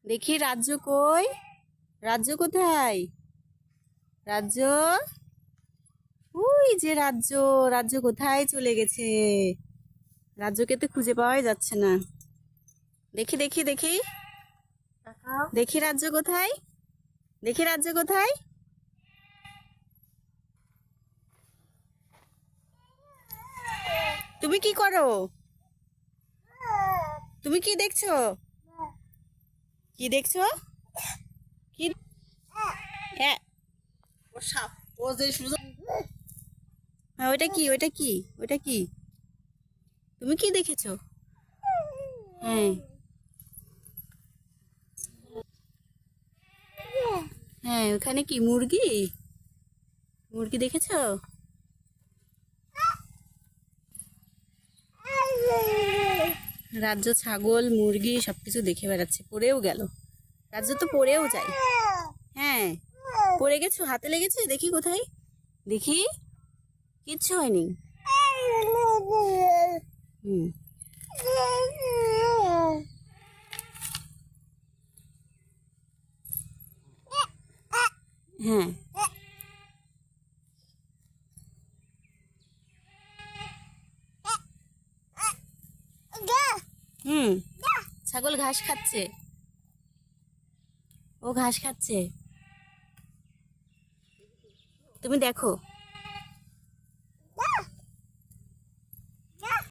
দেখি রাজ্য কই? রাজ্য কোথায়? রাজ্য, ওই যে রাজ্য। রাজ্য কোথায় চলে গেছে? রাজ্যকে তো খুঁজে পাওয়াই যাচ্ছে না। দেখি দেখি দেখি দেখি রাজ্য কোথায়? দেখি রাজ্য কোথায়? তুমি কি করো? তুমি কি দেখছো? কি দেখছো? কি? হ্যাঁ। ও সাপ। ও যে সুযোগ। হ্যাঁ, ওইটা কি? ওইটা কি? ওইটা কি? তুমি কি দেখেছো? হ্যাঁ। হ্যাঁ, ওখানে কি মুরগি? মুরগি দেখেছো? রাজ্য ছাগল মুরগি সবকিছু দেখে বেড়াচ্ছে, পড়েও গেল। রাজ্য তো পড়েও যায়। হ্যাঁ, পড়ে গেছো, হাতে লেগেছে, দেখি কোথায়। দেখি, কিচ্ছু হয়নি। হুম। হ্যাঁ। হুম। ছাগল ঘাস খাচ্ছে। ও ঘাস খাচ্ছে। তুমি দেখো।